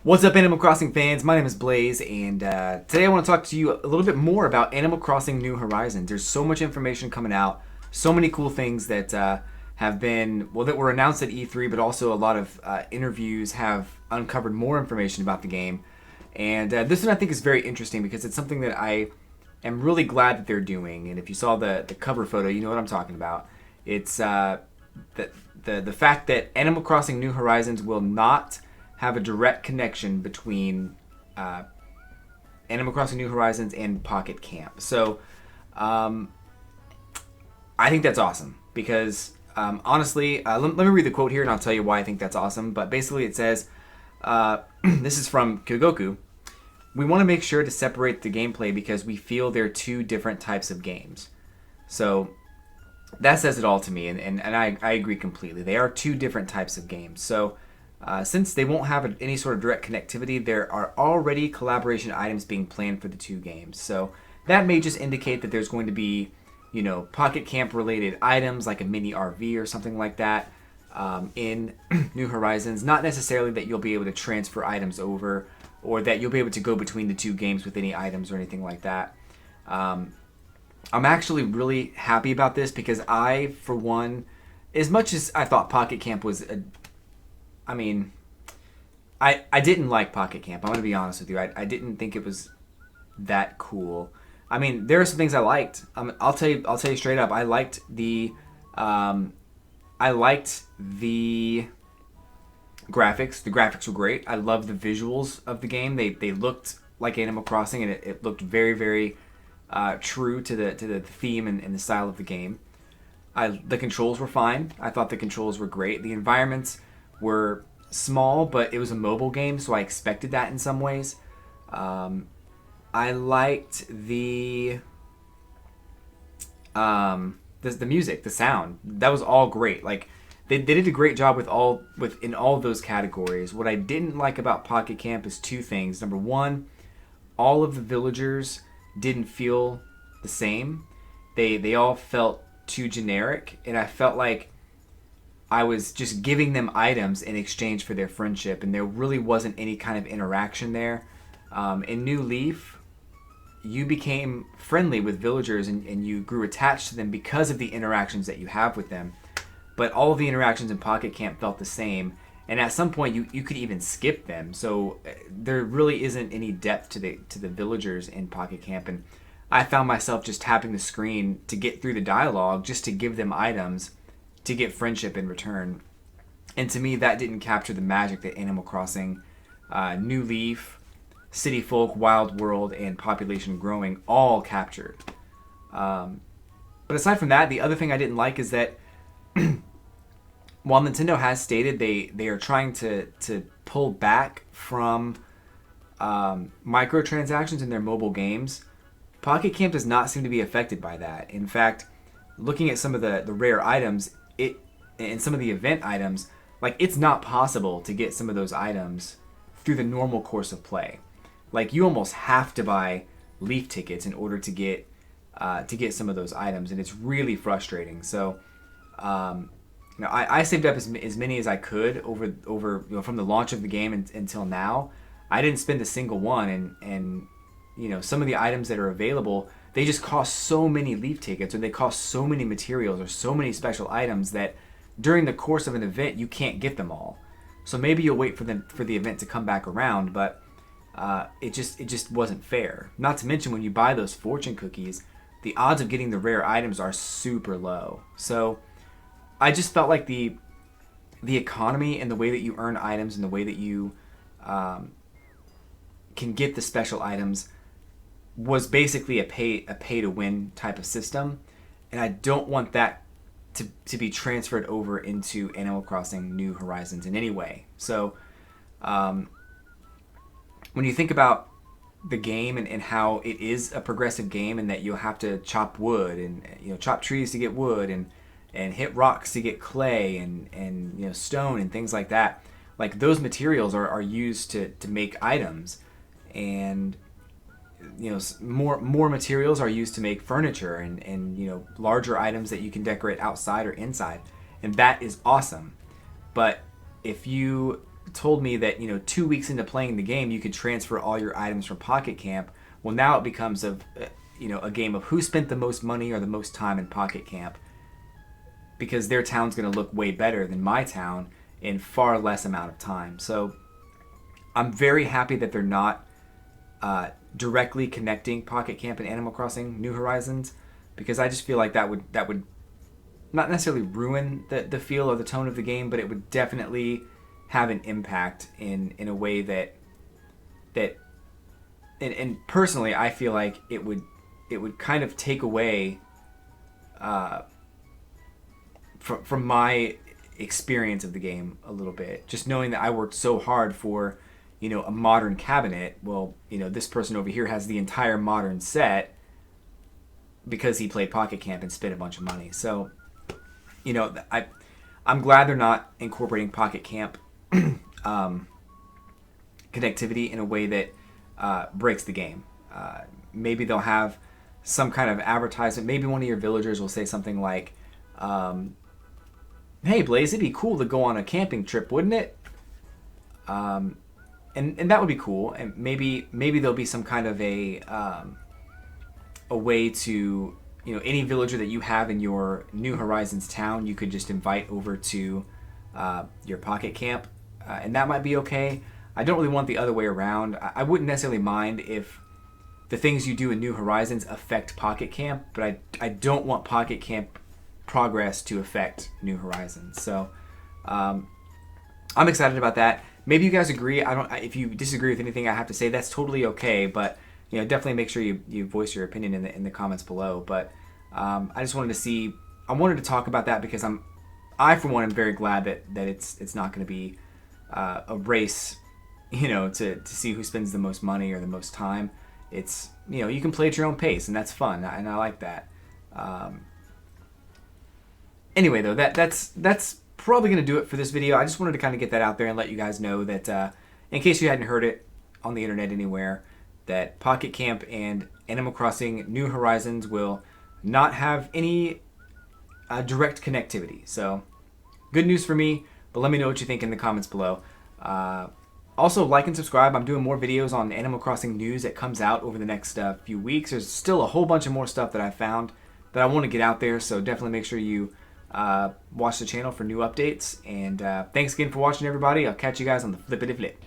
What's up, Animal Crossing fans? My name is Blaze, and today I want to talk to you a little bit more about Animal Crossing New Horizons. There's so much information coming out, so many cool things that have been, well, that were announced at E3, but also a lot of interviews have uncovered more information about the game. And this one I think is very interesting because it's something that I am really glad that they're doing. And if you saw the cover photo, you know what I'm talking about. It's the fact that Animal Crossing New Horizons will not have a direct connection between Animal Crossing New Horizons and Pocket Camp. So I think that's awesome because honestly, let me read the quote here and I'll tell you why I think that's awesome. But basically it says, this is from Kogoku, "We want to make sure to separate the gameplay because we feel they're two different types of games." So that says it all to me, and I agree completely. They are two different types of games. So since they won't have any sort of direct connectivity, there are already collaboration items being planned for the two games. So that may just indicate that there's going to be, Pocket Camp related items like a mini RV or something like that in New Horizons. Not necessarily that you'll be able to transfer items over or that you'll be able to go between the two games with any items or anything like that. I'm actually really happy about this because I, for one, as much as I thought Pocket Camp was I didn't like Pocket Camp. I'm going to be honest with you. I didn't think it was that cool. I mean, there are some things I liked. I'll tell you straight up. I liked the graphics. The graphics were great. I loved the visuals of the game. They looked like Animal Crossing, and it looked very, very true to the theme and the style of the game. The controls were fine. I thought the controls were great. The environments were small, but it was a mobile game, so I expected that in some ways. I liked the music, the sound. That was all great. Like they did a great job in all of those categories. What I didn't like about Pocket Camp is two things. Number one, all of the villagers didn't feel the same. They all felt too generic, and I felt like I was just giving them items in exchange for their friendship, and there really wasn't any kind of interaction there. In New Leaf, you became friendly with villagers and you grew attached to them because of the interactions that you have with them. But all of the interactions in Pocket Camp felt the same, and at some point you could even skip them. So there really isn't any depth to the villagers in Pocket Camp, and I found myself just tapping the screen to get through the dialogue just to give them items to get friendship in return. And to me, that didn't capture the magic that Animal Crossing, New Leaf, City Folk, Wild World, and Population Growing all captured. But aside from that, the other thing I didn't like is that while Nintendo has stated they are trying to pull back from microtransactions in their mobile games, Pocket Camp does not seem to be affected by that. In fact, looking at some of the rare items, and some of the event items, like it's not possible to get some of those items through the normal course of play. Like you almost have to buy Leaf tickets in order to get some of those items, and it's really frustrating. So, I saved up as many as I could over from the launch of the game until now. I didn't spend a single one, and some of the items that are available, they just cost so many Leaf tickets, or they cost so many materials, or so many special items that during the course of an event you can't get them all. So maybe you'll wait for the event to come back around, but it just wasn't fair. Not to mention when you buy those fortune cookies, the odds of getting the rare items are super low. So I just felt like the economy and the way that you earn items and the way that you can get the special items was basically a pay to win type of system, and I don't want that to be transferred over into Animal Crossing New Horizons in any way. So when you think about the game and how it is a progressive game, and that you'll have to chop wood and chop trees to get wood and hit rocks to get clay and stone and things like that, like those materials are used to make items, and more materials are used to make furniture and larger items that you can decorate outside or inside, and that is awesome. But if you told me that 2 weeks into playing the game you could transfer all your items from Pocket Camp. Well, now it becomes a game of who spent the most money or the most time in Pocket Camp, because their town's going to look way better than my town in far less amount of time. So I'm very happy that they're not directly connecting Pocket Camp and Animal Crossing New Horizons, because I just feel like that would not necessarily ruin the feel or the tone of the game, but it would definitely have an impact in a way that and personally I feel like it would kind of take away from my experience of the game a little bit. Just knowing that I worked so hard for a modern cabinet. Well, this person over here has the entire modern set because he played Pocket Camp and spent a bunch of money. So I'm glad they're not incorporating Pocket Camp connectivity in a way that breaks the game. Maybe they'll have some kind of advertisement. Maybe one of your villagers will say something like, "Hey Blaze, it'd be cool to go on a camping trip, wouldn't it?" And that would be cool. And maybe there'll be some kind of a way to any villager that you have in your New Horizons town, you could just invite over to your Pocket Camp, and that might be okay. I don't really want the other way around. I wouldn't necessarily mind if the things you do in New Horizons affect Pocket Camp, but I don't want Pocket Camp progress to affect New Horizons. So I'm excited about that. Maybe you guys agree. If you disagree with anything I have to say, that's totally okay. But definitely make sure you voice your opinion in the comments below. But I just wanted to talk about that because I for one am very glad that it's not going to be a race, to see who spends the most money or the most time. It's you can play at your own pace, and that's fun, and I like that. Anyway, though, that's probably going to do it for this video. I just wanted to kind of get that out there and let you guys know that in case you hadn't heard it on the internet anywhere, that Pocket Camp and Animal Crossing New Horizons will not have any direct connectivity. So good news for me, but let me know what you think in the comments below. Also, like and subscribe. I'm doing more videos on Animal Crossing news that comes out over the next few weeks. There's still a whole bunch of more stuff that I found that I want to get out there, so definitely make sure you watch the channel for new updates. And thanks again for watching, everybody. I'll catch you guys on the flippity flip.